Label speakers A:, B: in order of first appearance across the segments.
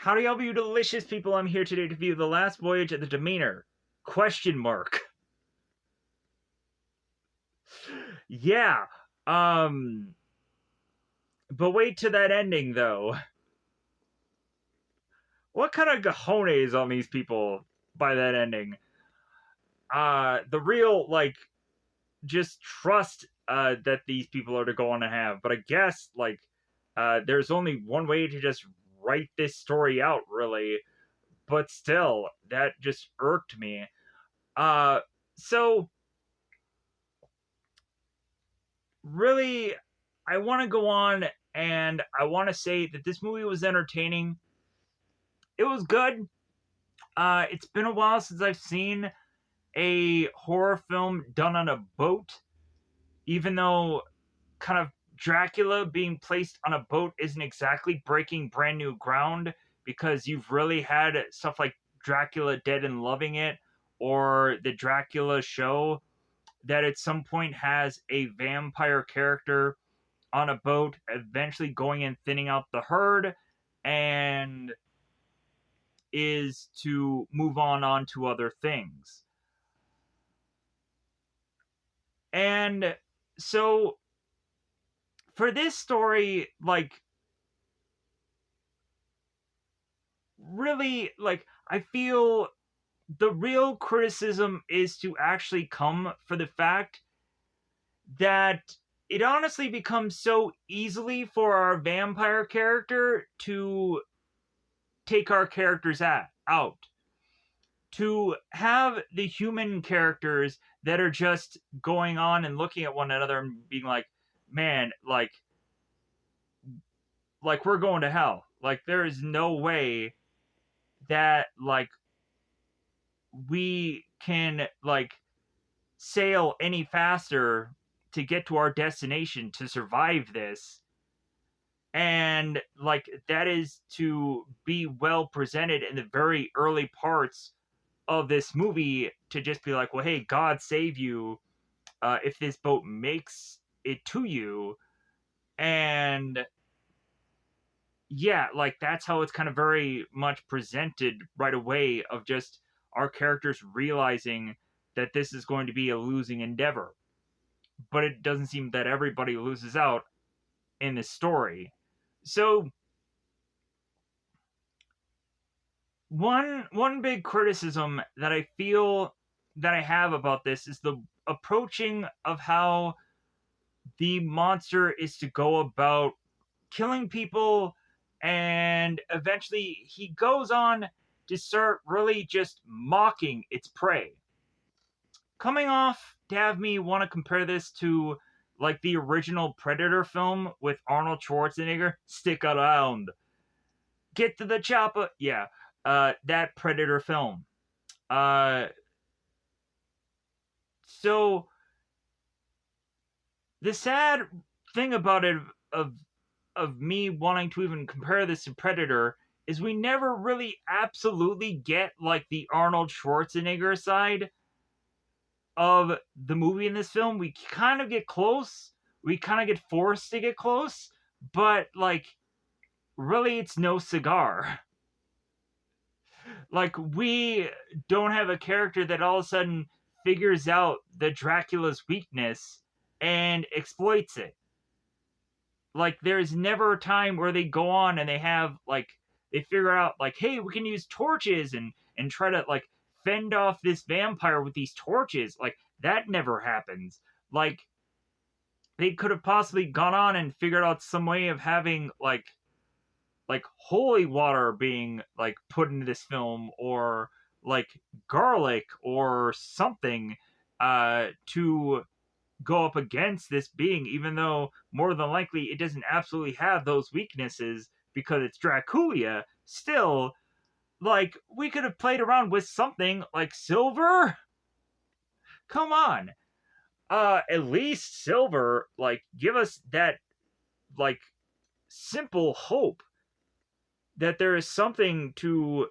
A: Howdy all you delicious people, I'm here today to view the last voyage of the Demeter. Question mark. Yeah, um, but wait to that ending though. What kind of cojones on these people by that ending? The real, just trust, that these people are to go on to have. But I guess, there's only one way to just write this story out, really. But still, that just irked me. Uh, so really, I want to go on and I want to say that this movie was entertaining. It was good. It's been a while since I've seen a horror film done on a boat, even though kind of Dracula being placed on a boat isn't exactly breaking brand new ground, because you've really had stuff like Dracula Dead and Loving It, or the Dracula show that at some point has a vampire character on a boat, eventually going and thinning out the herd, and is to move on to other things. And so for this story, really, I feel the real criticism is to actually come for the fact that it honestly becomes so easily for our vampire character to take our characters out. To have the human characters that are just going on and looking at one another and being like, man, we're going to hell. Like, there is no way that, we can, sail any faster to get to our destination to survive this. And that is to be well presented in the very early parts of this movie, to just be like, well, hey, God save you, if this boat makes it to you. And yeah, that's how it's kind of very much presented right away, of just our characters realizing that this is going to be a losing endeavor. But it doesn't seem that everybody loses out in this story. So one big criticism that I feel that I have about this is the approaching of how the monster is to go about killing people, and eventually he goes on to start really just mocking its prey. Coming off to have me want to compare this to the original Predator film with Arnold Schwarzenegger, stick around, get to the chopper. Yeah, that Predator film. Uh, so the sad thing about it, of me wanting to even compare this to Predator, is we never really absolutely get the Arnold Schwarzenegger side of the movie in this film. We kind of get close. We kind of get forced to get close, but really it's no cigar. We don't have a character that all of a sudden figures out the Dracula's weakness and exploits it. There's never a time where they go on and they have they figure out hey, we can use torches and try to fend off this vampire with these torches. That never happens. They could have possibly gone on and figured out some way of having holy water being put into this film, or garlic or something, to go up against this being, even though more than likely it doesn't absolutely have those weaknesses because it's Dracula. Still, we could have played around with something like silver. Come on. At least silver, give us that simple hope that there is something to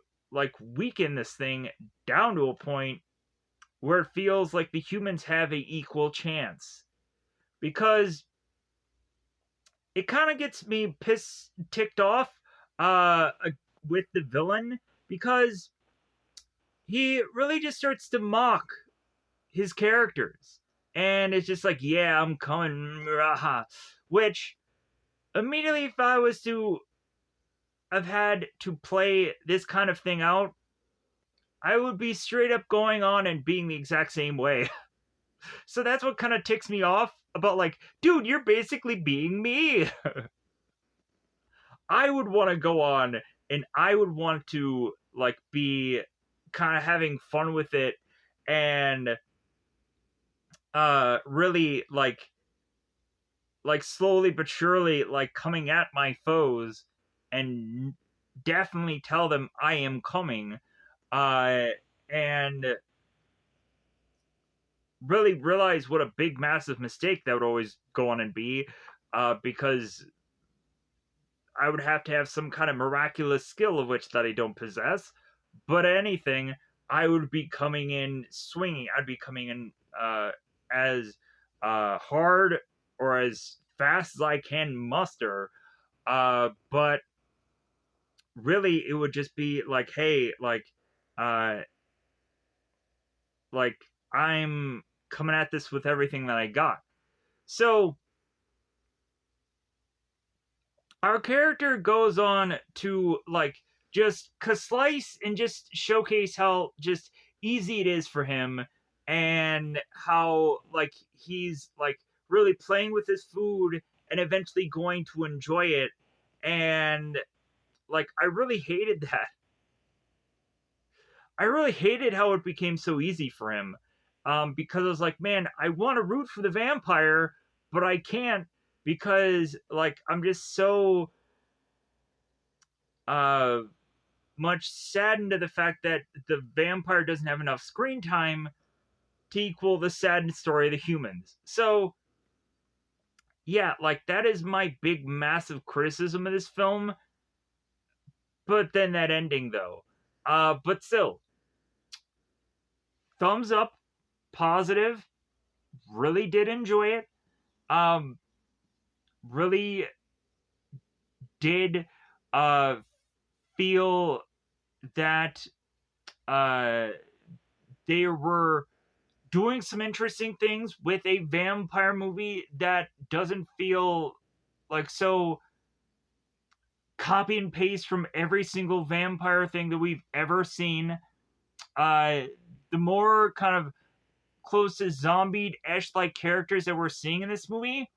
A: weaken this thing down to a point where it feels like the humans have a equal chance. Because it kind of gets me ticked off, with the villain, because he really just starts to mock his characters. And it's just like, yeah, I'm coming. Which, immediately, if I was to have had to play this kind of thing out, I would be straight up going on and being the exact same way. So that's what kind of ticks me off about, like, dude, you're basically being me. I would want to go on and I would want to, like, be kind of having fun with it and really, like slowly but surely, like, coming at my foes and definitely tell them I am coming, uh and really realize what a big massive mistake that would always go on and be, because I would have to have some kind of miraculous skill of which that I don't possess. But anything, I would be coming in swinging. I'd be coming in as hard or as fast as I can muster. But really, it would just be like, hey, uh, like I'm coming at this with everything that I got. So our character goes on to, like, just slice and just showcase how just easy it is for him, and how, like, he's, like, really playing with his food and eventually going to enjoy it. And, like, I really hated that. I really hated how it became so easy for him, because I was like, man, I want to root for the vampire, but I can't, because, like, I'm just so uh much saddened to the fact that the vampire doesn't have enough screen time to equal the sad story of the humans. So, yeah, like, that is my big, massive criticism of this film. But then that ending, though. But still, thumbs up, positive. Really did enjoy it. Um, really did uh feel that uh they were doing some interesting things with a vampire movie that doesn't feel like so copy and paste from every single vampire thing that we've ever seen. Uh, the more kind of close to zombie-esque like characters that we're seeing in this movie,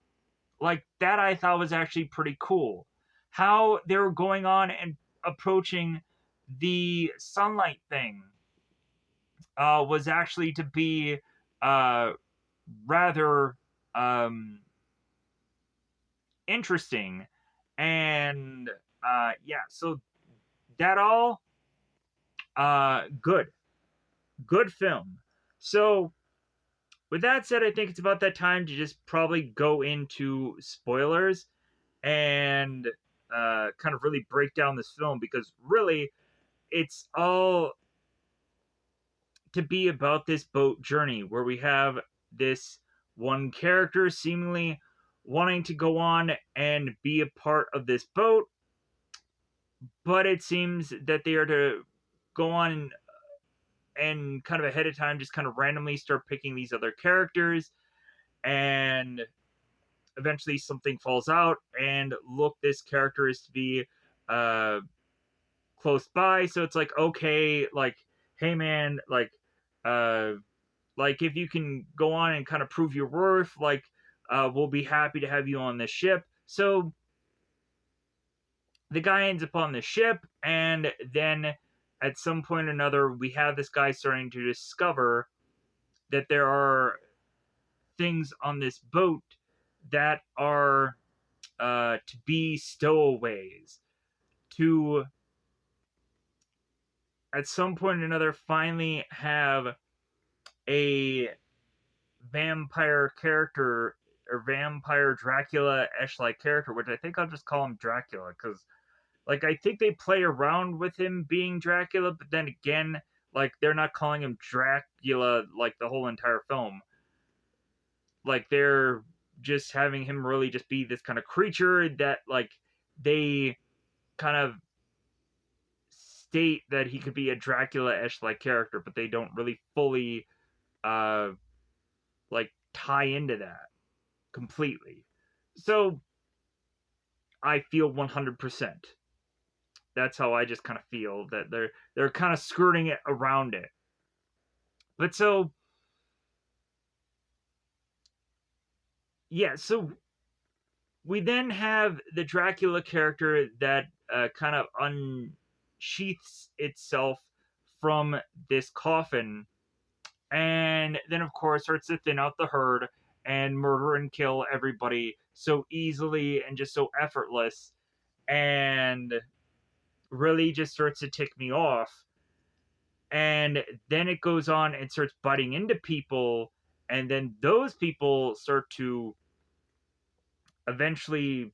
A: like that, I thought was actually pretty cool. How they were going on and approaching the sunlight thing was actually to be uh, rather interesting. And yeah, so that all good film. So with that said, I think it's about that time to just probably go into spoilers and kind of really break down this film, because really it's all to be about this boat journey where we have this one character seemingly wanting to go on and be a part of this boat, but it seems that they are to go on and kind of ahead of time just kind of randomly start picking these other characters, and eventually something falls out, and look, this character is to be uh close by, so it's like, okay, like, hey man, uh like, if you can go on and kind of prove your worth, like, we'll be happy to have you on this ship. So the guy ends up on the ship, and then at some point or another, we have this guy starting to discover that there are things on this boat that are to be stowaways, to at some point or another finally have a vampire character, or vampire Dracula-ish like character, which I think I'll just call him Dracula, because, like, I think they play around with him being Dracula, but then again, like, they're not calling him Dracula like the whole entire film. Like, they're just having him really just be this kind of creature that, like, they kind of state that he could be a Dracula-ish like character, but they don't really fully uh like tie into that completely. So I feel 100%. That's how I just kind of feel that they're kind of skirting it around it. But so yeah, so we then have the Dracula character that kind of unsheaths itself from this coffin, and then of course starts to thin out the herd and murder and kill everybody so easily and just so effortless, and really just starts to tick me off. And then it goes on and starts butting into people, and then those people start to eventually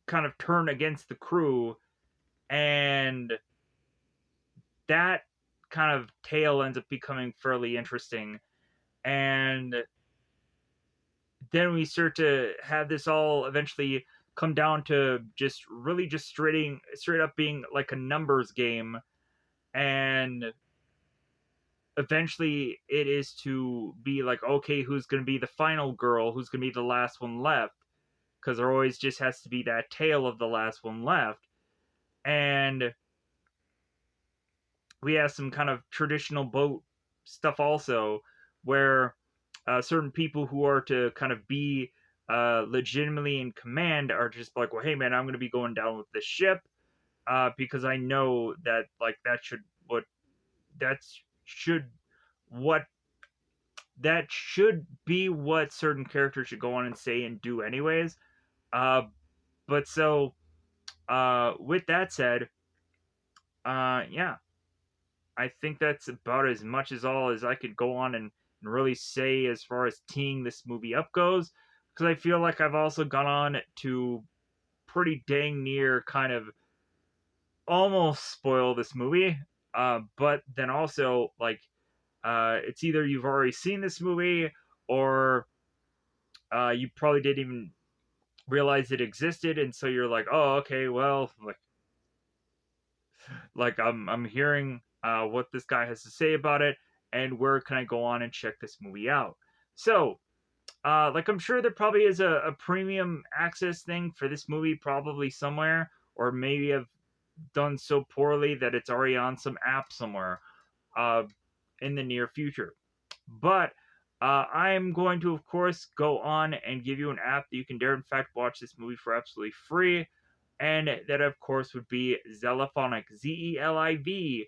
A: kind of turn against the crew, and that kind of tale ends up becoming fairly interesting. And then we start to have this all eventually come down to just really just straight up being like a numbers game. And eventually it is to be like, okay, who's going to be the final girl, who's going to be the last one left, because there always just has to be that tale of the last one left. And we have some kind of traditional boat stuff also, where certain people who are to kind of be legitimately in command are just like, well, hey man, I'm going to be going down with this ship because I know that like that should what that should be what certain characters should go on and say and do anyways. Uh, but so with that said, yeah, I think that's about as much as all as I could go on and really say as far as teeing this movie up goes, because I feel like I've also gone on to pretty dang near kind of almost spoil this movie. But then also like it's either you've already seen this movie or you probably didn't even realize it existed, and so you're like, oh, okay, well, like I'm hearing what this guy has to say about it, and where can I go on and check this movie out? So, like I'm sure there probably is a premium access thing for this movie, probably somewhere, or maybe I've done so poorly that it's already on some app somewhere uh, in the near future. But I'm going to, of course, go on and give you an app that you can dare, in fact, watch this movie for absolutely free. And that, of course, would be Zelifonic, Zelivonic.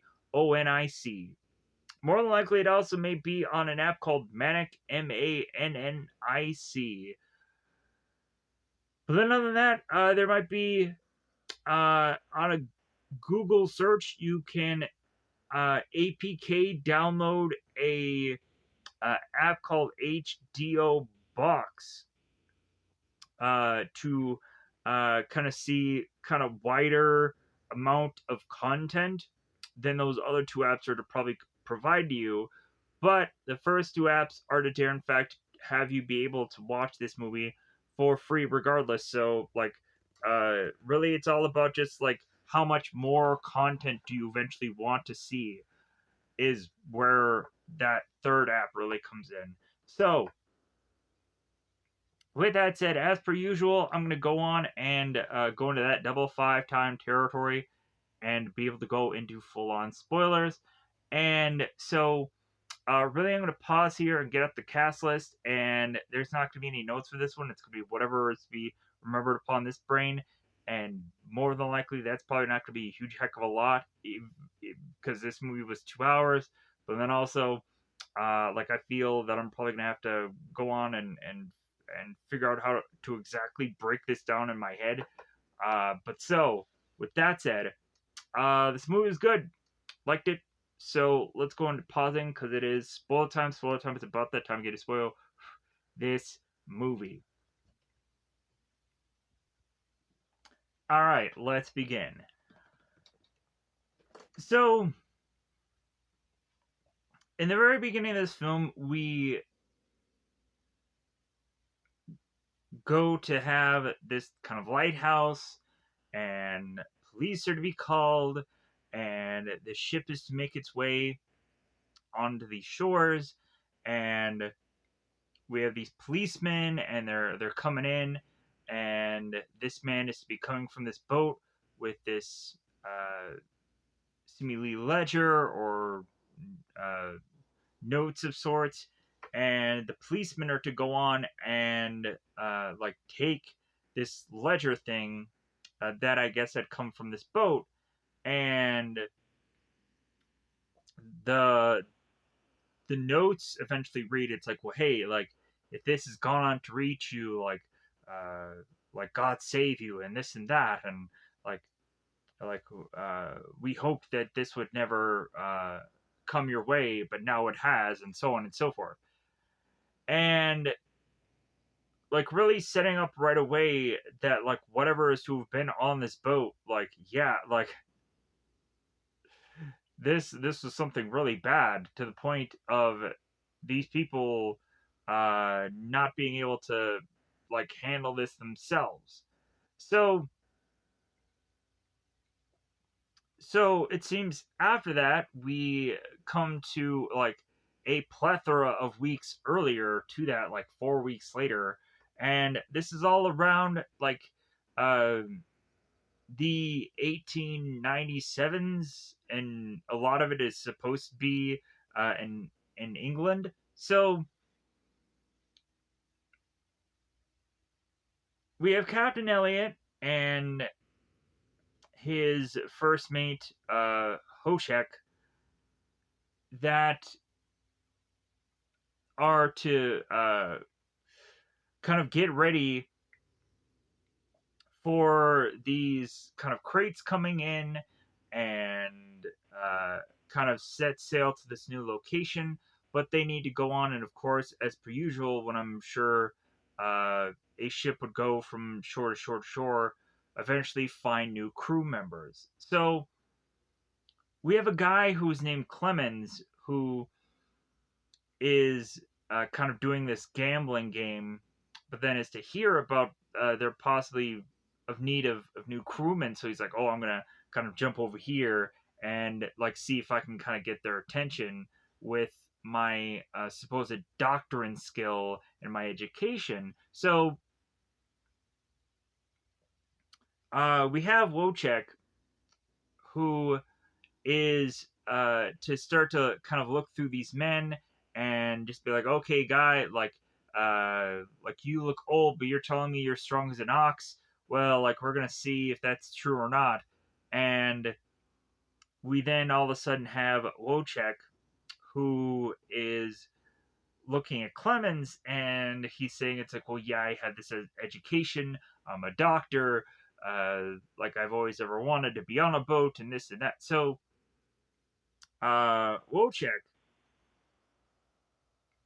A: More than likely, it also may be on an app called Manic, Mannic. But then, other than that, there might be on a Google search, you can APK download a app called HDO Box to kind of see kind of wider amount of content than those other two apps are to probably provide to you. But the first two apps are to dare in fact have you be able to watch this movie for free regardless. So like really it's all about just like how much more content do you eventually want to see is where that third app really comes in. So with that said, as per usual, I'm going to go on and go into that double 5 time territory and be able to go into full on spoilers. And so, really, I'm going to pause here and get up the cast list. And there's not going to be any notes for this one. It's going to be whatever is to be remembered upon this brain. And more than likely, that's probably not going to be a huge heck of a lot because this movie was 2 hours. But then also, like I feel that I'm probably gonna have to go on and figure out how to exactly break this down in my head. But so with that said, this movie is good. Liked it. So let's go into pausing because it is spoiler time. Spoiler time. It's about that time to get to spoil this movie. All right, let's begin. So in the very beginning of this film, we go to have this kind of lighthouse and police are to be called, and the ship is to make its way onto these shores, and we have these policemen, and they're coming in, and this man is to be coming from this boat with this seemingly ledger or uh, notes of sorts, and the policemen are to go on and like take this ledger thing that I guess had come from this boat, and the the notes eventually read, it's like, well, hey, like if this has gone on to reach you, uh like God save you and this and that, and like like we hoped that this would never come your way, but now it has, and so on and so forth. And like really setting up right away that like whatever is to have been on this boat, like yeah, like this was something really bad, to the point of these people not being able to like handle this themselves. So so it seems after that we come to like a plethora of weeks earlier to that, like 4 weeks later, and this is all around like uh, the 1897s, and a lot of it is supposed to be in England. So we have Captain Elliot and his first mate Hoshek that are to kind of get ready for these kind of crates coming in, and kind of set sail to this new location. But they need to go on, and of course, as per usual, when I'm sure a ship would go from shore to shore to shore, eventually find new crew members. So we have a guy who's named Clemens who is kind of doing this gambling game, but then is to hear about they're possibly of need of new crewmen. So he's like, oh, I'm gonna kind of jump over here and like see if I can kind of get their attention with my supposed doctrine skill and my education. So we have Wojciech, who is to start to kind of look through these men and just be like, okay, guy, like you look old, but you're telling me you're strong as an ox. Well, like we're gonna see if that's true or not. And we then all of a sudden have Wojciech, who is looking at Clemens, and he's saying, it's like, well, yeah, I had this education. I'm a doctor. Like I've always ever wanted to be on a boat and this and that. So Wojciech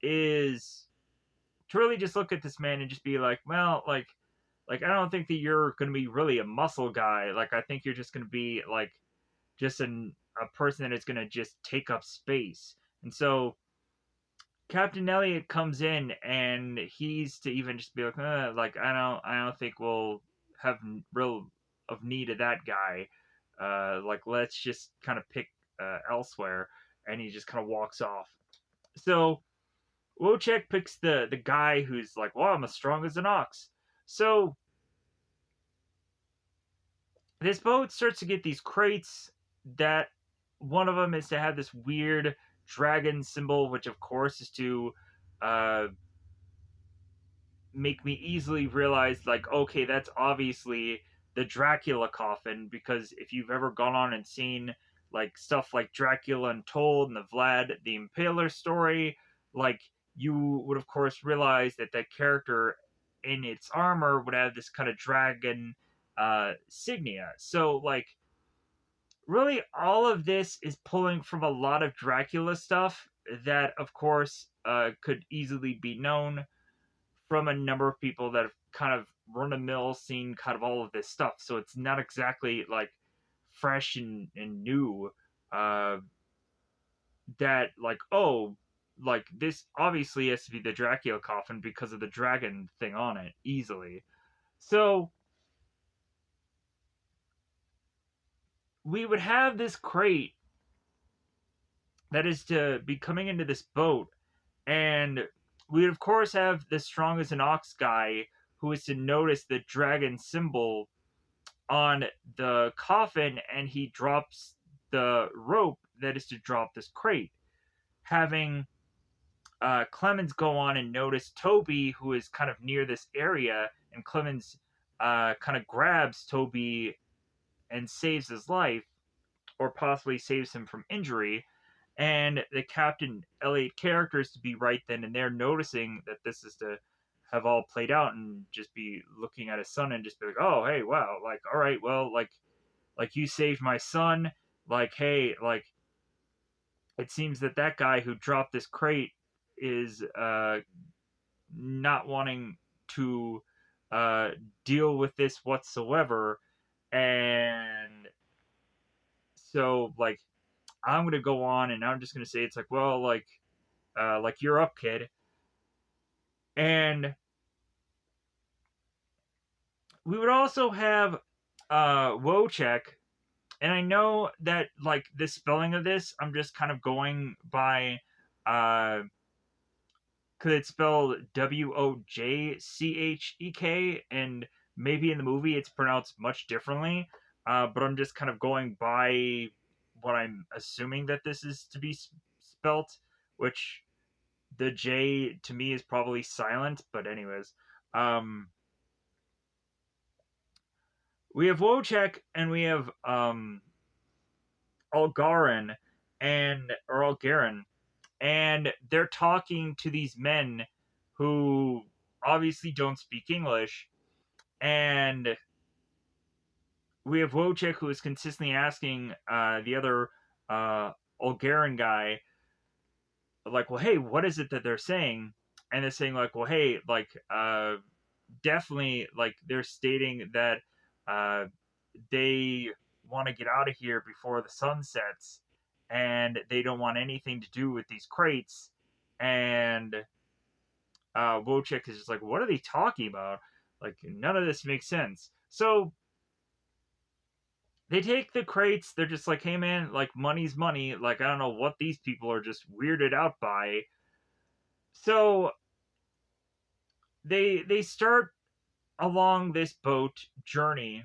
A: is to really just look at this man and just be like, well, like I don't think that you're going to be really a muscle guy. Like I think you're just going to be like just a person that is going to just take up space. And so Captain Elliot comes in, and he's to even just be like, like I don't think we'll have real of need of that guy. Like let's just kind of pick elsewhere. And he just kind of walks off. So Wojciech picks the guy who's like, well, I'm as strong as an ox. So this boat starts to get these crates that one of them is to have this weird dragon symbol, which of course is to uh, make me easily realize, like, okay, that's obviously the Dracula coffin, because if you've ever gone on and seen like stuff like Dracula Untold and the Vlad the Impaler story, like you would of course realize that that character in its armor would have this kind of dragon signia. So like really all of this is pulling from a lot of Dracula stuff that of course could easily be known from a number of people that have kind of run a mill seen kind of all of this stuff. So it's not exactly like fresh and new uh that like, oh, like this obviously has to be the Dracula coffin because of the dragon thing on it easily. So we would have this crate that is to be coming into this boat, and we would of course have the strong as an ox guy who is to notice the dragon symbol on the coffin, and he drops the rope that is to drop this crate, having Clemens go on and notice Toby, who is kind of near this area, and Clemens kind of grabs Toby and saves his life, or possibly saves him from injury. And the Captain Elliot characters to be right then and there, noticing that this is to have all played out, and just be looking at his son and just be like, "Oh, hey, wow, like, all right, well, like you saved my son, like, hey, like, it seems that that guy who dropped this crate is not wanting to uh, deal with this whatsoever, and so like I'm gonna go on and I'm just gonna say it's like, well, like you're up, kid, and we would also have Wojciech, and I know that like the spelling of this, I'm just kind of going by uh because it's spelled Wojchek, and maybe in the movie it's pronounced much differently. But I'm just kind of going by what I'm assuming that this is to be spelt, which the J to me is probably silent. But anyways, um, we have Wojciech and we have Algarin or Algarin, and they're talking to these men who obviously don't speak English, and we have Wojciech who is consistently asking the other Bulgarian guy, like, well, hey, what is it that they're saying? And they're saying, like, well, hey, like, definitely, like, they're stating that uh, they want to get out of here before the sun sets, and they don't want anything to do with these crates. And Wojciech is just like, what are they talking about? Like, none of this makes sense. So they take the crates. They're just like, hey, man, like, money's money. Like, I don't know what these people are just weirded out by. So they start along this boat journey.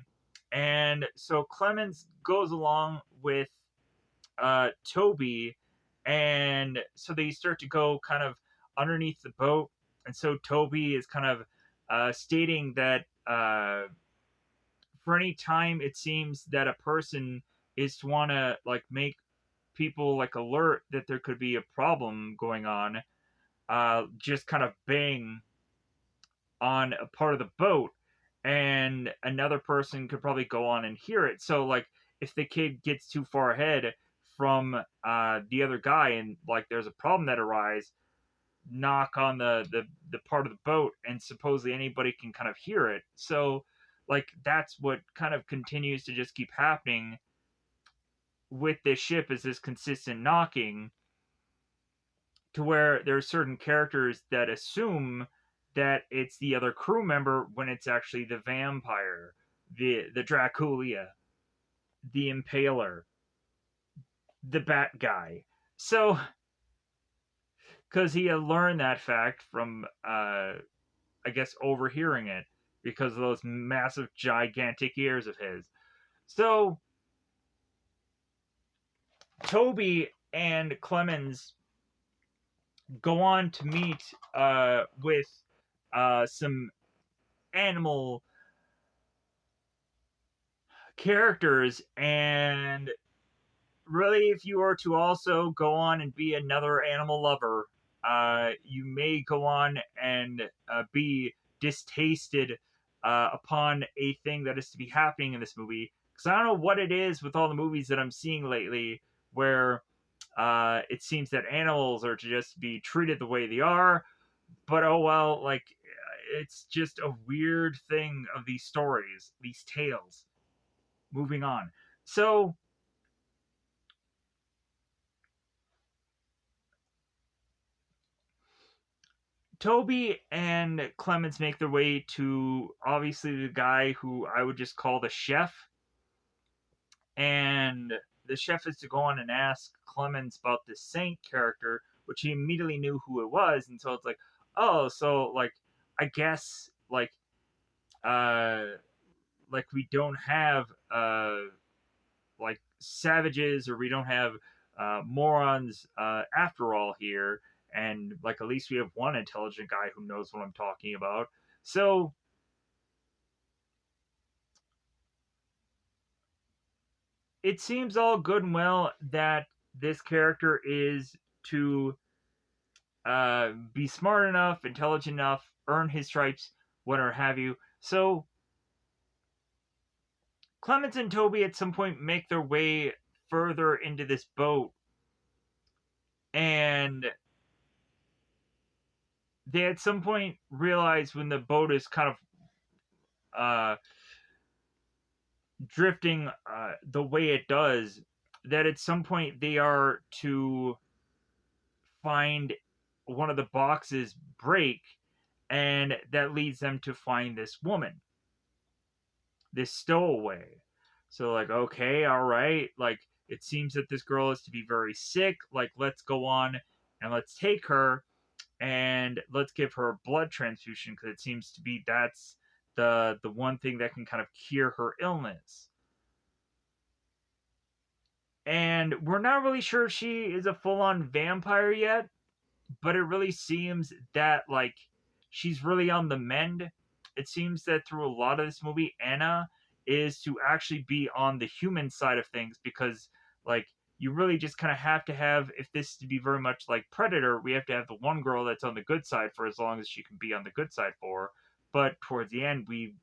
A: And so Clemens goes along with Toby. And so they start to go kind of underneath the boat. And so Toby is kind of stating that for any time it seems that a person is to want to like make people like alert that there could be a problem going on, just kind of bang on a part of the boat, and another person could probably go on and hear it. So like if the kid gets too far ahead from the other guy and like there's a problem that arises, knock on the part of the boat, and supposedly anybody can kind of hear it. So like that's what kind of continues to just keep happening with this ship, is this consistent knocking, to where there are certain characters that assume that it's the other crew member when it's actually the vampire, the Draculia, the Impaler, the Bat guy. So because he had learned that fact from I guess overhearing it because of those massive gigantic ears of his. So Toby and Clemens go on to meet with some animal characters, and really if you were to also go on and be another animal lover, you may go on and be distasted upon a thing that is to be happening in this movie, because I don't know what it is with all the movies that I'm seeing lately where it seems that animals are to just be treated the way they are, but oh well, like it's just a weird thing of these stories, these tales. Moving on. So Toby and Clemens make their way to obviously the guy who I would just call the chef, and and the chef is to go on and ask Clemens about this Saint character, which he immediately knew who it was, and so it's like, oh, so like I guess uh like we don't have like savages, or we don't have morons after all here, and like at least we have one intelligent guy who knows what I'm talking about. So it seems all good and well that this character is to be smart enough, intelligent enough, earn his stripes, whatever have you. So Clemens and Toby at some point make their way further into this boat, and they at some point realize when the boat is kind of uh, drifting the way it does, that at some point they are to find one of the boxes break, and that leads them to find this woman, this stowaway. So, like, okay, all right, like, it seems that this girl is to be very sick. Like, let's go on and let's take her and let's give her a blood transfusion, because it seems to be that's the one thing that can kind of cure her illness. And we're not really sure if she is a full-on vampire yet, but it really seems that like she's really on the mend. It seems that through a lot of this movie, Anna is to actually be on the human side of things, because like you really just kind of have to have, if this is to be very much like Predator, we have to have the one girl that's on the good side for as long as she can be on the good side for. But towards the end, we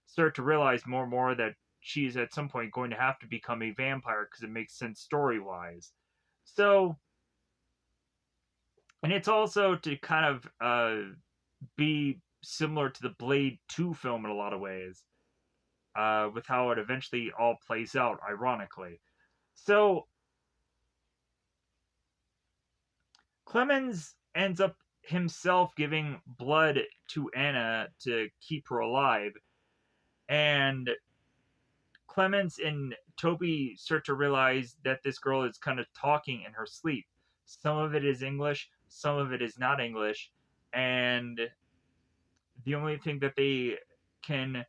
A: start to realize more and more that she's at some point going to have to become a vampire, because it makes sense story wise. So, and it's also to kind of be similar to the Blade 2 film in a lot of ways, with how it eventually all plays out, ironically. So, Clemens ends up himself giving blood to Anna to keep her alive, and Clemens and Toby start to realize that this girl is kind of talking in her sleep. Some of it is English, some of it is not English, and the only thing that they can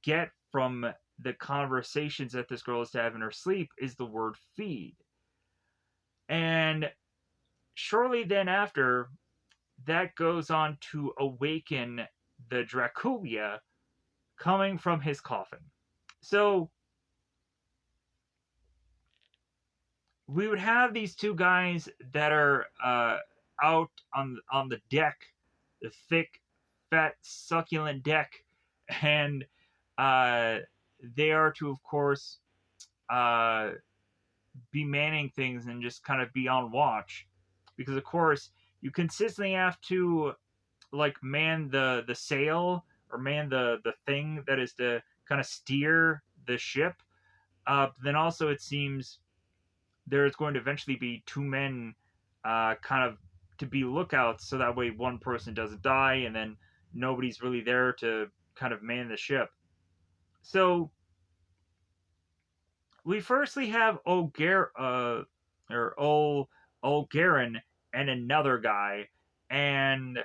A: get from the conversations that this girl is to have in her sleep is the word feed. And shortly then after, that goes on to awaken the Draculia coming from his coffin. So we would have these two guys that are out on the deck, the thick, fat, succulent deck, and uh, they are to, of course, uh, be manning things and just kind of be on watch, because of course you consistently have to like man the sail, or man the thing that is to kind of steer the ship. Then also it seems there's going to eventually be two men kind of to be lookouts, so that way one person doesn't die, and then nobody's really there to kind of man the ship. So we firstly have old Garen and another guy, and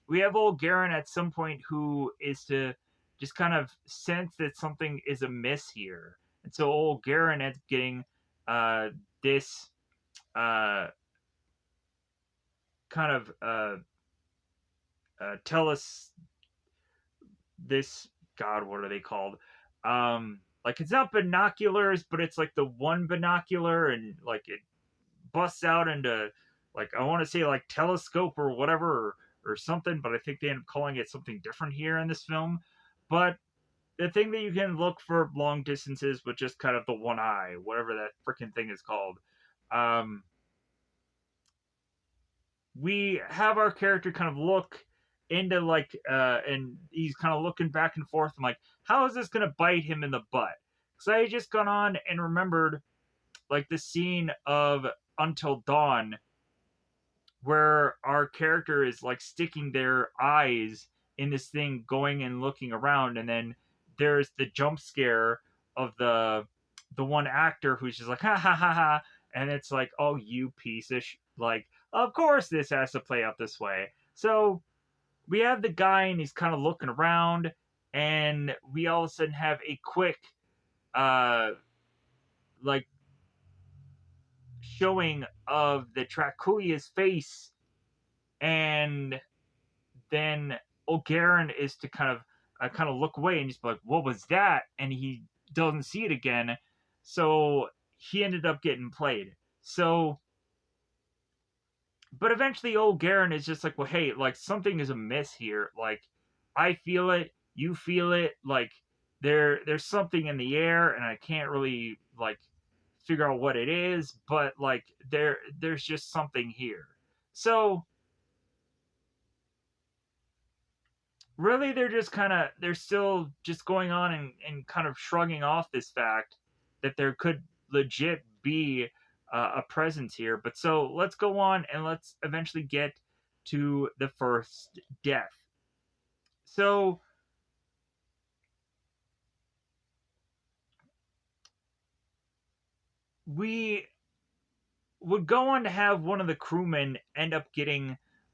A: we have old Garen at some point who is to just kind of sense that something is amiss here, and so old Garen is getting uh, this uh, kind of tell us this, God, what are they called? Like, it's not binoculars, but it's like the one binocular, and like it busts out into, like, I want to say like telescope or whatever, or something, but I think they end up calling it something different here in this film. But the thing that you can look for long distances with just kind of the one eye, whatever that freaking thing is called. Um, we have our character kind of look into like and he's kind of looking back and forth. I'm like, how is this gonna bite him in the butt? Because I had just gone on and remembered like the scene of Until Dawn, where our character is like sticking their eyes in this thing, going and looking around, and then there's the jump scare of the one actor who's just like ha ha ha ha, and it's like, oh, you piece of like, of course this has to play out this way. So we have the guy and he's kind of looking around, and we all of a sudden have a quick uh like showing of the Trakulia's face, and then O'Garen is to kind of look away and just be like, "What was that?" And he doesn't see it again, so he ended up getting played. So, but eventually, O'Garen is just like, "Well, hey, like something is amiss here. Like, I feel it, you feel it. Like, there's something in the air, and I can't really like figure out what it is, but like there's just something here." So really they're still just going on and kind of shrugging off this fact that there could legit be a presence here. But so let's go on and let's eventually get to the first death. So we would go on to have one of the crewmen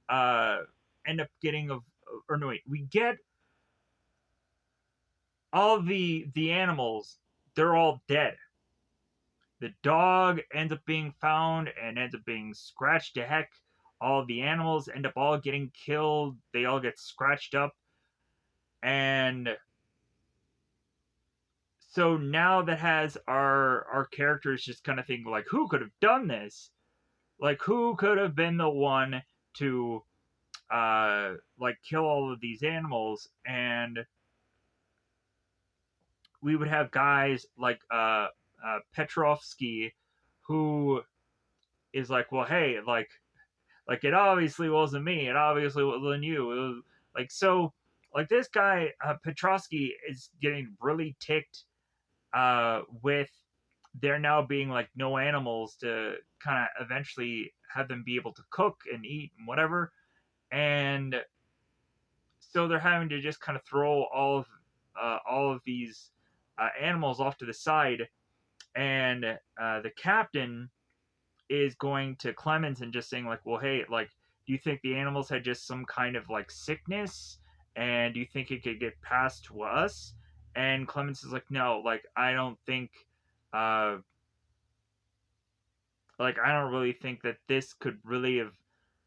A: uh end up getting of or no wait we get all the animals, they're all dead. The dog ends up being found and ends up being scratched to heck. All the animals end up all getting killed. They all get scratched up. And so now that has our characters just kind of think like, who could have done this? Like who could have been the one to like kill all of these animals? And we would have guys like Petrovsky, who is like, well, hey, like it obviously wasn't me. It obviously wasn't you. It was, like so, like this guy Petrovsky is getting really ticked with there now being like no animals to kind of eventually have them be able to cook and eat and whatever, and so they're having to just kind of throw all of these animals off to the side, and the captain is going to Clemens and just saying like, well, hey, like, do you think the animals had just some kind of like sickness, and do you think it could get passed to us? And Clemens is like, no, like I don't think, uh, like I don't really think that this could really have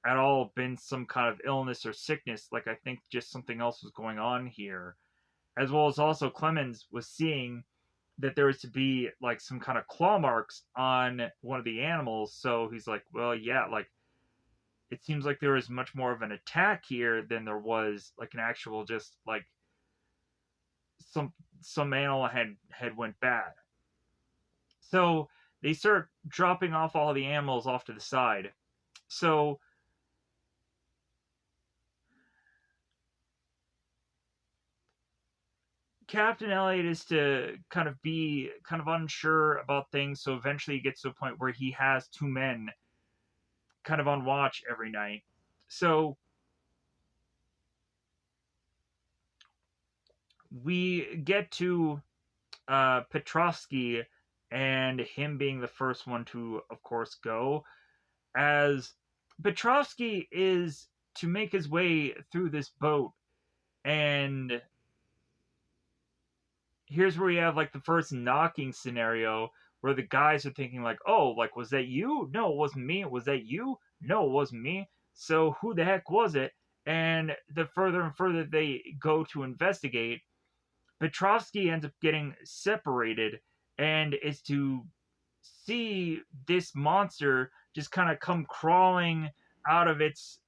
A: at all been some kind of illness or sickness. Like I think just something else was going on here, as well as also Clemens was seeing that there was to be like some kind of claw marks on one of the animals. So he's like, well, yeah, like it seems like there was much more of an attack here than there was like an actual just like some some animal had went bad. So they start dropping off all the animals off to the side. So Captain Elliot is to kind of be kind of unsure about things. So eventually he gets to a point where he has two men kind of on watch every night. So we get to Petrovsky and him being the first one to, of course, go. As Petrovsky is to make his way through this boat, and here's where we have like the first knocking scenario where the guys are thinking like, oh, like was that you? No, it wasn't me. Was that you? No, it wasn't me. So who the heck was it? And the further and further they go to investigate, Petrovsky ends up getting separated and is to see this monster just kind of come crawling out of its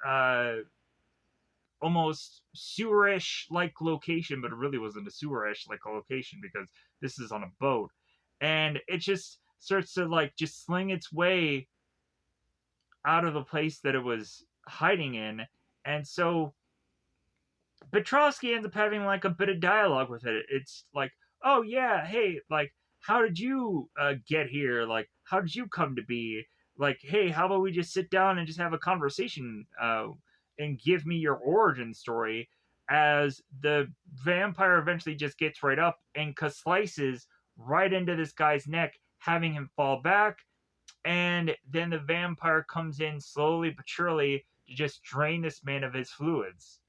A: almost sewerish like location, but it really wasn't a sewerish like location because this is on a boat. And it just starts to like just sling its way out of the place that it was hiding in. And so Petrovsky ends up having like a bit of dialogue with it. It's like, oh yeah, hey, like, how did you get here? Like, how did you come to be? Like, hey, how about we just sit down and just have a conversation and give me your origin story? As the vampire eventually just gets right up and slices right into this guy's neck, having him fall back. And then the vampire comes in slowly but surely to just drain this man of his fluids,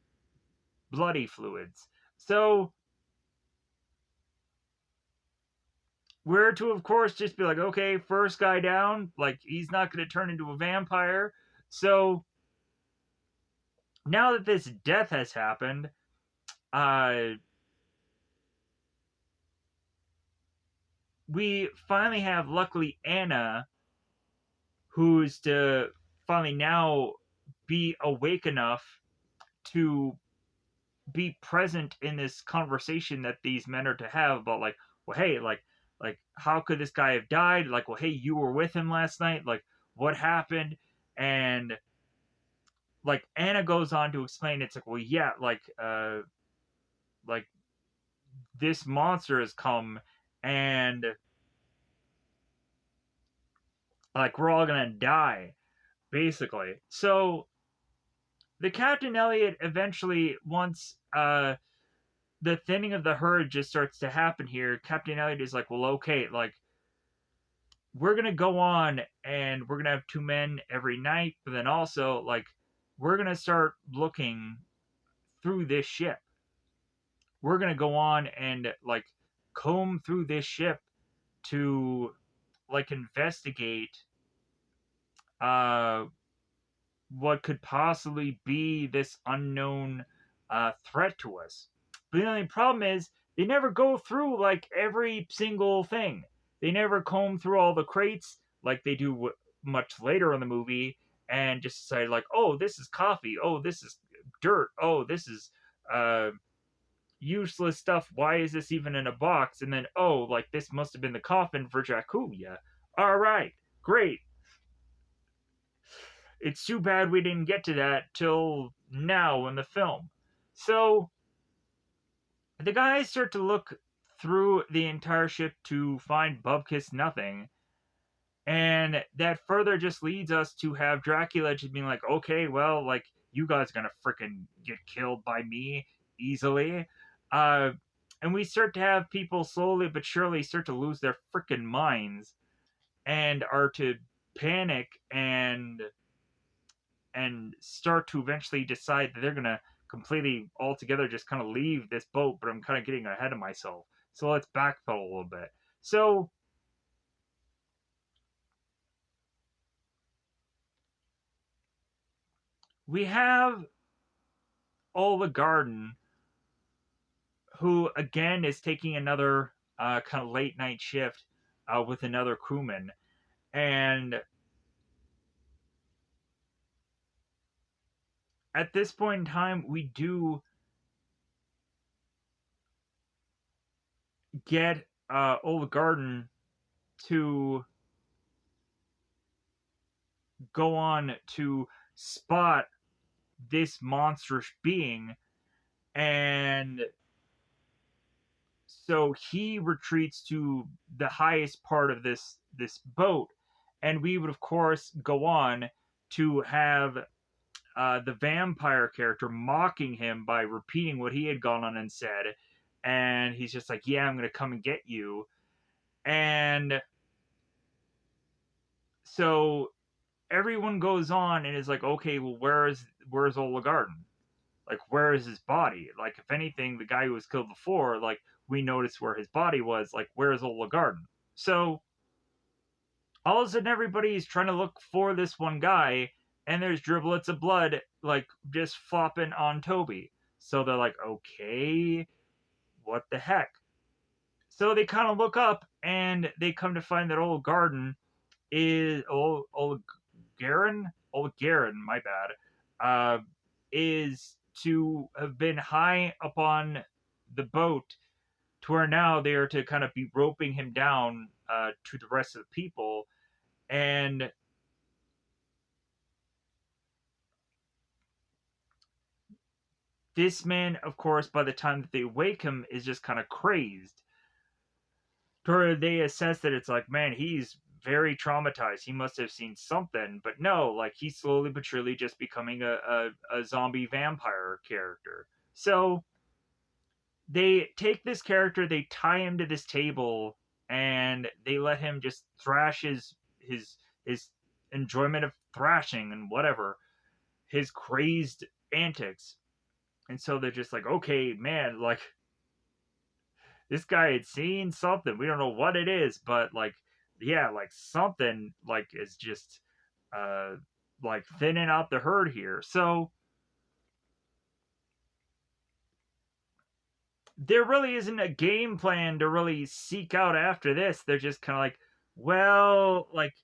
A: bloody fluids. So we're to, of course, just be like, okay, first guy down, like he's not going to turn into a vampire. So now that this death has happened, uh, we finally have, luckily, Anna, who's to finally now be awake enough to be present in this conversation that these men are to have about, like, well, hey, like how could this guy have died? Like, well, hey, you were with him last night. Like, what happened? And like Anna goes on to explain, it's like, well, yeah, like this monster has come, and like we're all gonna die, basically. So the Captain Elliot eventually, once the thinning of the herd just starts to happen here, Captain Elliot is like, well, okay, like we're gonna go on and we're gonna have two men every night, but then also like we're gonna start looking through this ship. We're gonna go on and like comb through this ship to like investigate uh what could possibly be this unknown threat to us. But the only problem is they never go through like every single thing. They never comb through all the crates like they do much later in the movie and just say like, oh, this is coffee. Oh, this is dirt. Oh, this is uh, useless stuff. Why is this even in a box? And then, oh, like this must have been the coffin for Jacuya. All right, great. It's too bad we didn't get to that till now in the film. So the guys start to look through the entire ship to find Bubkiss nothing. And that further just leads us to have Dracula just being like, okay, well, like, you guys are gonna freaking get killed by me easily. Uh, and we start to have people slowly but surely start to lose their freaking minds and are to panic and start to eventually decide that they're gonna completely altogether just kind of leave this boat, but I'm kind of getting ahead of myself. So let's backpedal a little bit. So we have Oliver Garden, who again is taking another kind of late night shift with another crewman. And at this point in time, we do get Oliver Garden to go on to spot this monstrous being, and so he retreats to the highest part of this boat, and we would of course go on to have the vampire character mocking him by repeating what he had gone on and said, and he's just like, yeah, I'm gonna come and get you. And so everyone goes on and is like, okay, well, where's Ola Garden? Like, where is his body? Like, if anything, the guy who was killed before, like, we noticed where his body was. Like, where's Ola Garden? So all of a sudden, everybody's trying to look for this one guy, and there's driblets of blood, like, just flopping on Toby. So they're like, okay, what the heck? So they kind of look up, and they come to find that Old Garden is Old Garen, my bad, is to have been high upon the boat to where now they are to kind of be roping him down to the rest of the people. And this man, of course, by the time that they wake him, is just kind of crazed. To where they assess that it's like, man, he's very traumatized. He must have seen something. But no, like he's slowly but surely just becoming a zombie vampire character. So they take this character, they tie him to this table, and they let him just thrash his enjoyment of thrashing and whatever, his crazed antics. And so they're just like, okay, man, like this guy had seen something. We don't know what it is, but like, yeah, like something like is just uh like thinning out the herd here. So there really isn't a game plan to really seek out after this. They're just kind of like, well, like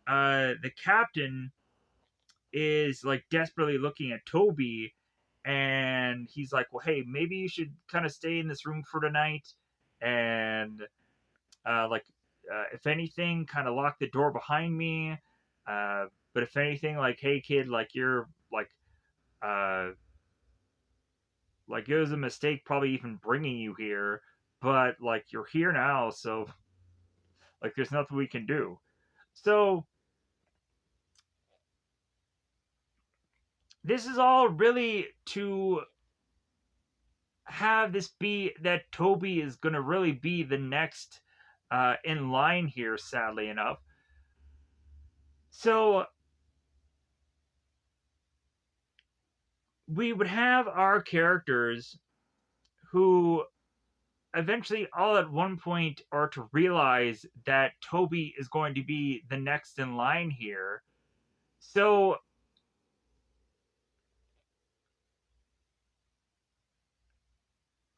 A: the captain is like desperately looking at Toby, and he's like, well, hey, maybe you should kind of stay in this room for tonight, and like if anything, kind of lock the door behind me. Uh, but if anything, like, hey kid, like you're uh, like it was a mistake probably even bringing you here, but like you're here now, so like there's nothing we can do. So this is all really to have this be that Toby is going to really be the next in line here, sadly enough. So we would have our characters who eventually all at one point are to realize that Toby is going to be the next in line here. So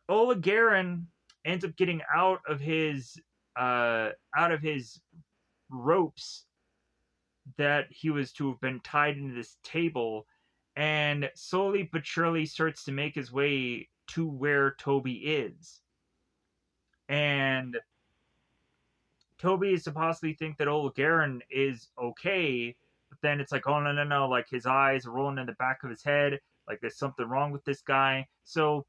A: Ola Garen ends up getting out of his ropes that he was to have been tied into this table, and slowly but surely starts to make his way to where Toby is. And Toby is to possibly think that old Garen is okay, but then it's like, oh no no no, like his eyes are rolling in the back of his head, like there's something wrong with this guy. So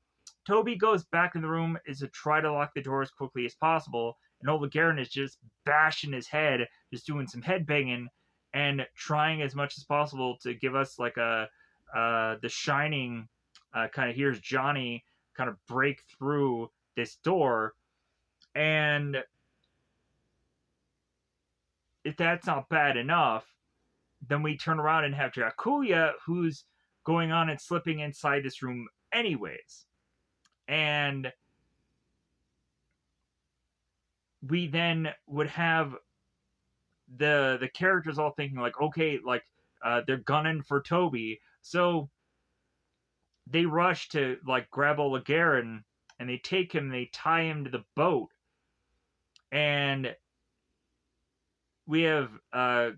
A: Toby goes back in the room is to try to lock the door as quickly as possible, and old Garen is just bashing his head, just doing some head banging, and trying as much as possible to give us like a the Shining kind of here's Johnny kind of break through this door. And if that's not bad enough, then we turn around and have Dracula, who's going on and slipping inside this room anyways. And we then would have the characters all thinking like, okay, like they're gunning for Toby, so they rush to like grab Ola Garen and they take him, they tie him to the boat, and we have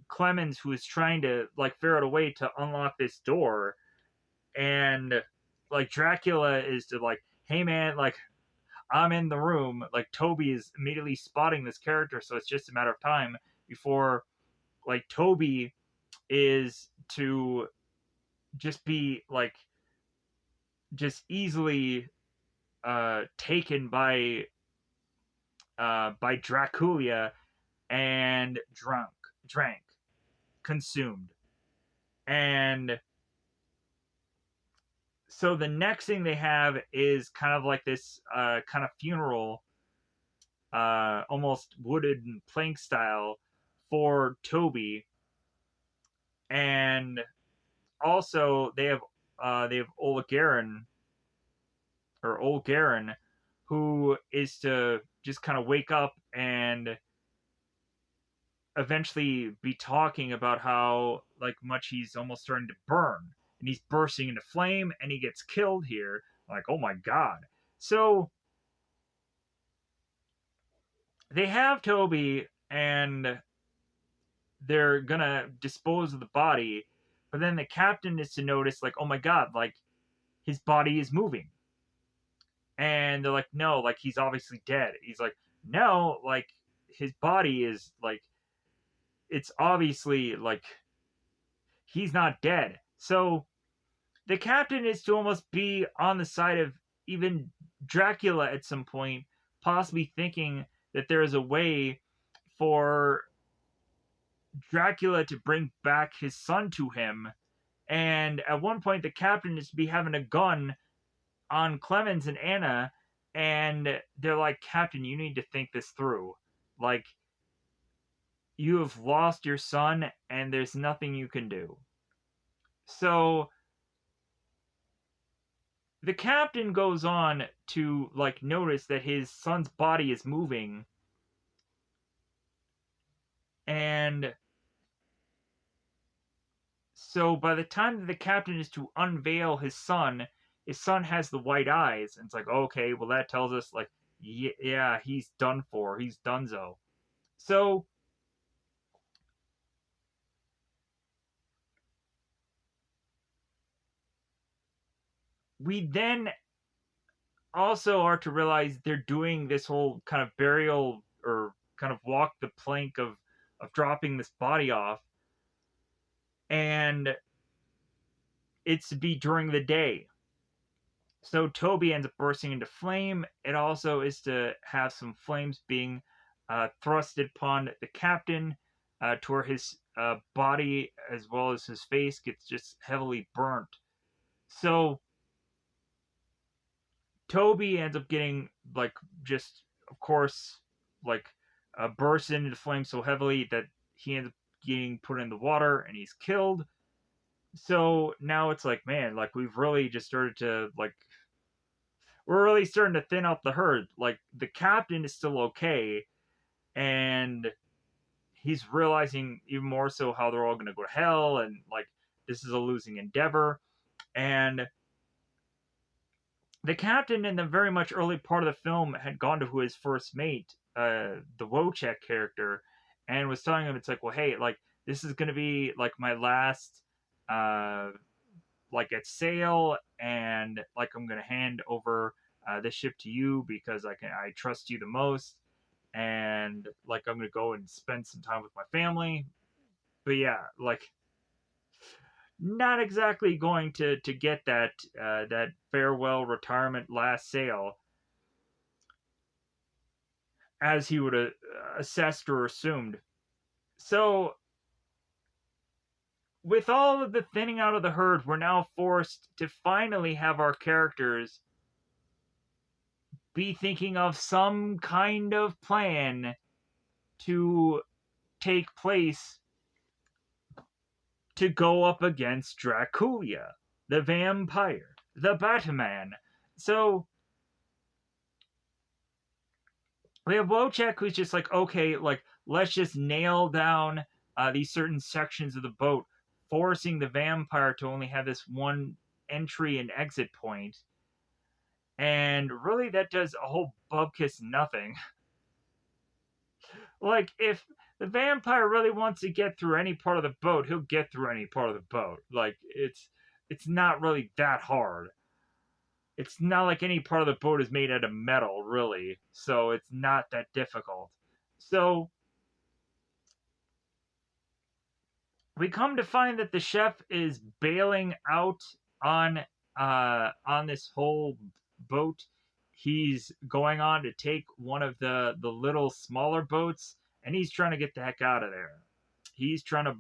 A: Clemens who is trying to like figure out a way to unlock this door, and like Dracula is to like, hey man, like I'm in the room. Like Toby is immediately spotting this character, so it's just a matter of time before like Toby is to just be like just easily taken by Dracula and drank, consumed. And so the next thing they have is kind of like this kind of funeral, almost wooded and plank style for Toby, and also they have Ola Garen or Old Garen, who is to just kind of wake up and eventually be talking about how like much he's almost starting to burn and he's bursting into flame and he gets killed here. Like, oh my god. So they have Toby and they're gonna dispose of the body, but then the captain is to notice, like, oh my god, like his body is moving. And they're like, no, like he's obviously dead. He's like, no, like his body is like, it's obviously like he's not dead. So the captain is to almost be on the side of even Dracula at some point, possibly thinking that there is a way for Dracula to bring back his son to him. And at one point, the captain is to be having a gun on Clemens and Anna, and they're like, Captain, you need to think this through. like, you have lost your son and there's nothing you can do. So the captain goes on to like notice that his son's body is moving, and so by the time that the captain is to unveil his son has the white eyes, and it's like, okay, well that tells us like, yeah, he's done for, he's donezo. So we then also are to realize they're doing this whole kind of burial or kind of walk the plank of dropping this body off, and it's to be during the day. So Toby ends up bursting into flame. It also is to have some flames being thrusted upon the captain, to where his body as well as his face gets just heavily burnt. So Toby ends up getting like just of course like bursts into the flame so heavily that he ends up getting put in the water and he's killed. So now it's like, man, like we've really just started to like, we're really starting to thin out the herd. Like the captain is still okay, and he's realizing even more so how they're all going to go to hell, and like this is a losing endeavor. And the captain in the very much early part of the film had gone to his first mate, the Wojciech character, and was telling him, it's like, well, hey, like this is going to be like my last uh like at sail, and like I'm gonna hand over this ship to you because I trust you the most, and like I'm gonna go and spend some time with my family. But yeah, like not exactly going to get that farewell retirement last sail as he would have assessed or assumed. So with all of the thinning out of the herd, we're now forced to finally have our characters be thinking of some kind of plan to take place to go up against Dracula, the vampire, the Batman. So we have Wojciech who's just like, okay, like let's just nail down these certain sections of the boat, forcing the vampire to only have this one entry and exit point. And really, that does a whole bubkiss nothing. Like if the vampire really wants to get through any part of the boat, he'll get through any part of the boat. Like it's not really that hard. It's not like any part of the boat is made out of metal, really. So it's not that difficult. So we come to find that the chef is bailing out on this whole boat. He's going on to take one of the little smaller boats, and he's trying to get the heck out of there. He's trying to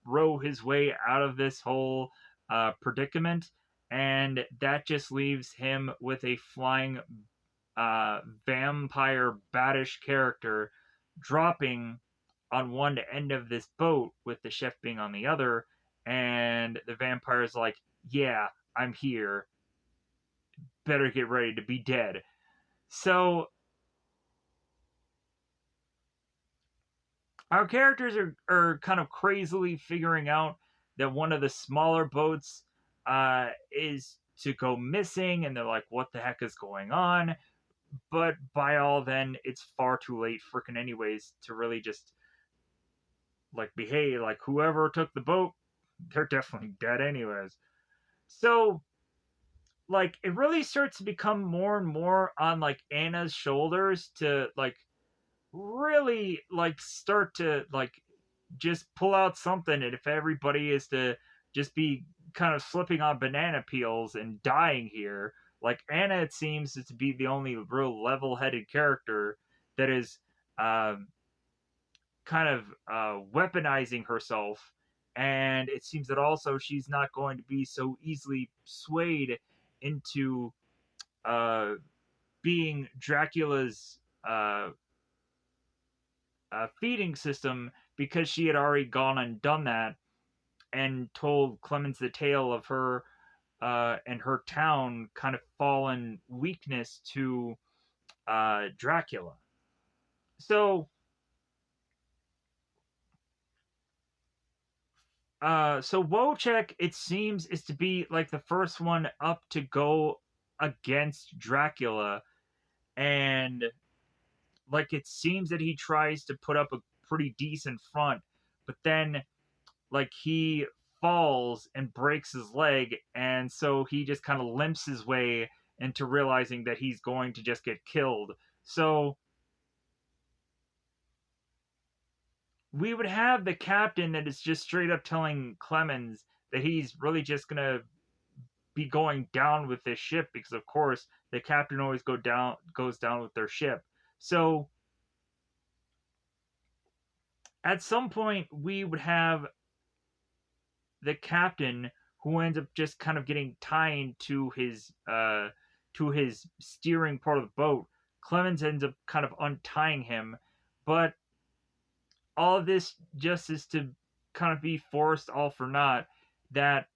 A: row his way out of this whole predicament, and that just leaves him with a flying vampire baddish character dropping on one end of this boat with the chef being on the other, and the vampire's like, yeah, I'm here, better get ready to be dead. So our characters are kind of crazily figuring out that one of the smaller boats is to go missing, and they're like, what the heck is going on? But by all then, it's far too late freaking anyways to really just like be, hey, like whoever took the boat, they're definitely dead anyways. So like it really starts to become more and more on like Anna's shoulders to like really like start to like just pull out something, and if everybody is to just be kind of slipping on banana peels and dying here, like Anna, it seems to be the only real level-headed character that is um, kind of weaponizing herself, and it seems that also she's not going to be so easily swayed into uh, being Dracula's feeding system because she had already gone and done that and told Clemens the tale of her and her town kind of fallen weakness to Dracula. So, so Wojciech, it seems, is to be like the first one up to go against Dracula, and like it seems that he tries to put up a pretty decent front, but then like he falls and breaks his leg, and so he just kind of limps his way into realizing that he's going to just get killed. So we would have the captain that is just straight up telling Clemens that he's really just gonna be going down with this ship because of course the captain always goes down with their ship. So at some point we would have the captain who ends up just kind of getting tied to his steering part of the boat. Clemens ends up kind of untying him, but all of this just is to kind of be forced all for naught that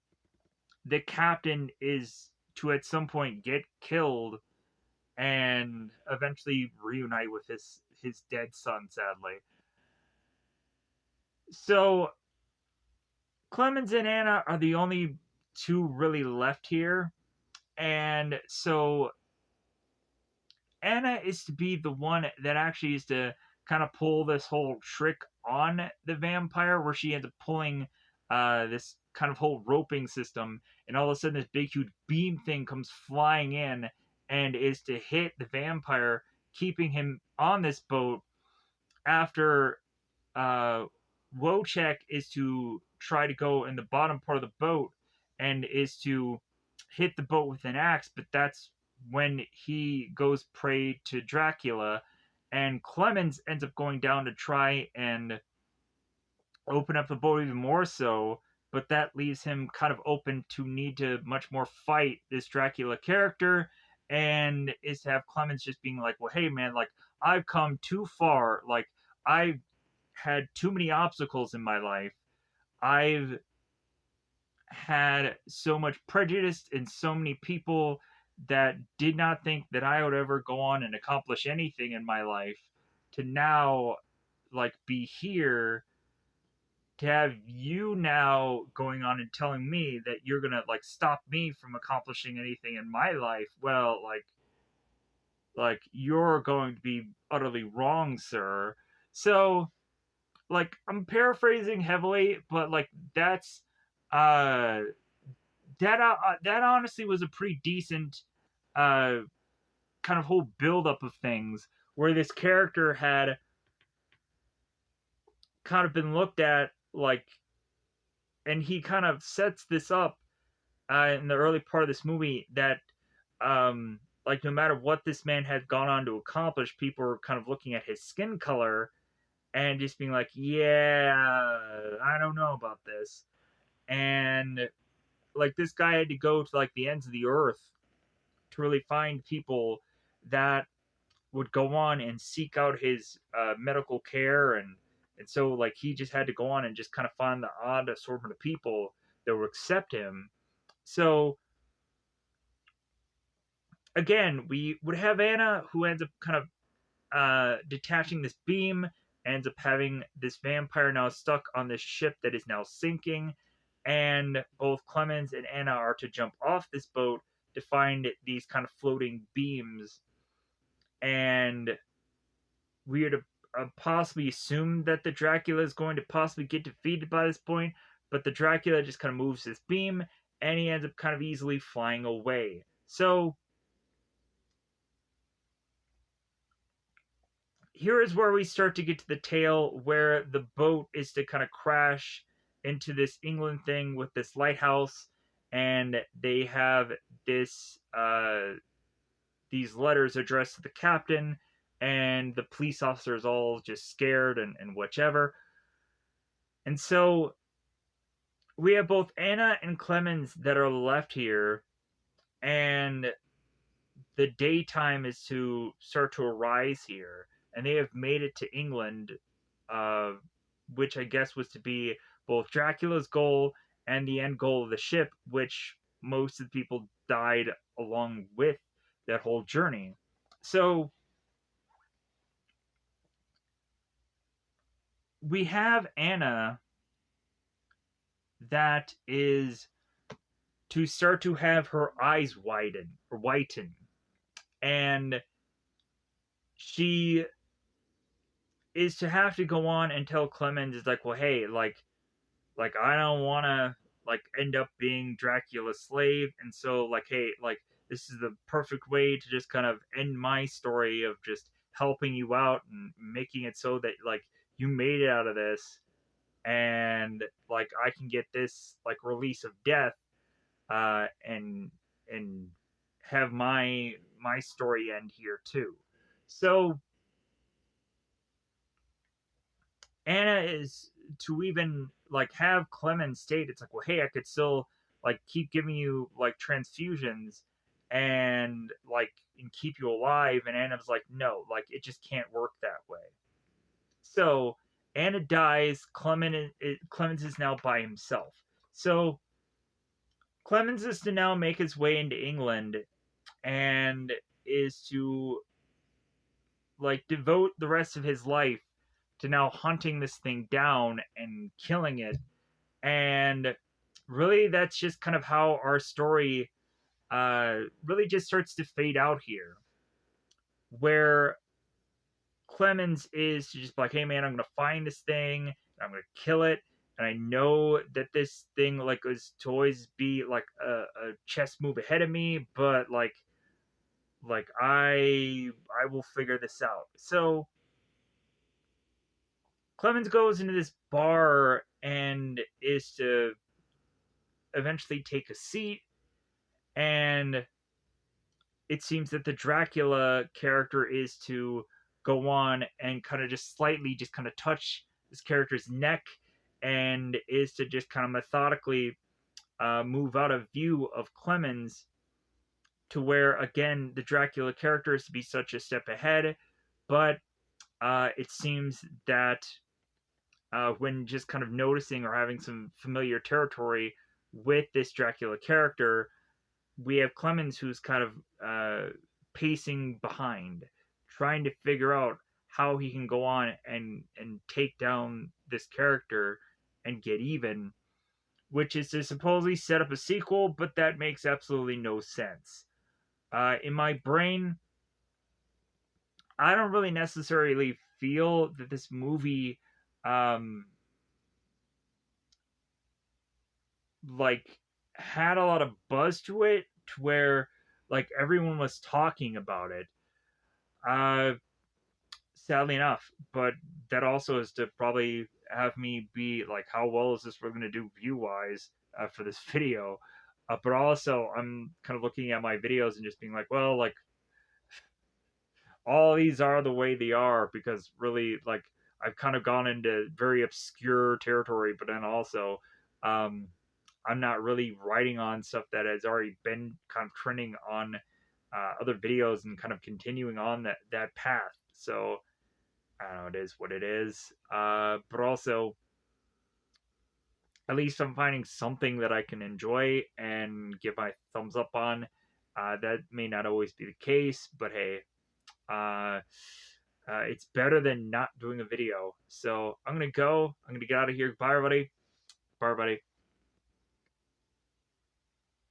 A: the captain is to at some point get killed and eventually reunite with his dead son, sadly. So Clemens and Anna are the only two really left here, and so Anna is to be the one that actually is to kind of pull this whole trick on the vampire, where she ends up pulling this kind of whole roping system, and all of a sudden this big huge beam thing comes flying in and is to hit the vampire, keeping him on this boat after uh, Wojciech is to try to go in the bottom part of the boat and is to hit the boat with an axe, but that's when he goes prey to Dracula, and Clemens ends up going down to try and open up the boat even more so, but that leaves him kind of open to need to much more fight this Dracula character, and is to have Clemens just being like, well, hey man, like I've come too far, like I've had too many obstacles in my life. I've had so much prejudice and so many people that did not think that I would ever go on and accomplish anything in my life to now like be here to have you now going on and telling me that you're gonna like stop me from accomplishing anything in my life. Well, like you're going to be utterly wrong, sir. So like I'm paraphrasing heavily, but like that's uh that honestly was a pretty decent uh kind of whole build up of things where this character had kind of been looked at like, and he kind of sets this up in the early part of this movie that like no matter what this man had gone on to accomplish, people were kind of looking at his skin color and just being like, yeah, I don't know about this. And like this guy had to go to like the ends of the earth to really find people that would go on and seek out his medical care, and so like he just had to go on and just kind of find the odd assortment of people that would accept him. So again, we would have Anna who ends up kind of detaching this beam, ends up having this vampire now stuck on this ship that is now sinking, and both Clemens and Anna are to jump off this boat to find these kind of floating beams, and we would possibly assume that the Dracula is going to possibly get defeated by this point, but the Dracula just kind of moves his beam, and he ends up kind of easily flying away. So here is where we start to get to the tale where the boat is to kind of crash into this England thing with this lighthouse, and they have this these letters addressed to the captain, and the police officers all just scared and whichever. And so we have both Anna and Clemens that are left here, and the daytime is to start to arise here, and they have made it to England which I guess was to be both Dracula's goal and the end goal of the ship, which most of the people died along with that whole journey. So we have Anna that is to start to have her eyes whiten, and she is to have to go on and tell Clemens is like, well, hey, like I don't want to like end up being Dracula's slave, and so like, hey, like this is the perfect way to just kind of end my story of just helping you out and making it so that like you made it out of this, and like I can get this like release of death, and have my story end here too. So Anna is to even like have Clemens state it's like, well, hey, I could still like keep giving you like transfusions and keep you alive, and Anna's like, no, like it just can't work that way. So Anna dies. Clemens is now by himself. So Clemens is to now make his way into England and is to like devote the rest of his life to now hunting this thing down and killing it. And really, that's just kind of how our story really just starts to fade out here, where Clemens is to just be like, hey man, I'm gonna find this thing, I'm gonna kill it, and I know that this thing like is to always be like a chess move ahead of me, but like I will figure this out. So Clemens goes into this bar and is to eventually take a seat, and it seems that the Dracula character is to go on and kind of just slightly just kind of touch this character's neck, and is to just kind of methodically move out of view of Clemens, to where again the Dracula character is to be such a step ahead, but it seems that when just kind of noticing or having some familiar territory with this Dracula character, we have Clemens who's kind of pacing behind, trying to figure out how he can go on and take down this character and get even, which is to supposedly set up a sequel, but that makes absolutely no sense. In my brain, I don't really necessarily feel that this movie um, like had a lot of buzz to it, to where like everyone was talking about it. Uh, Sadly enough, but that also is to probably have me be like, how well is this we're going to do view wise for this video? But also, I'm kind of looking at my videos and just being like, well, like all these are the way they are because really, like I've kind of gone into very obscure territory, but then also, um, I'm not really writing on stuff that has already been kind of trending on other videos and kind of continuing on that path. So I don't know, it is what it is. But also, at least I'm finding something that I can enjoy and give my thumbs up on. That may not always be the case, but hey, uh, it's better than not doing a video. So I'm gonna go. I'm gonna get out of here. Bye, everybody. Bye, everybody.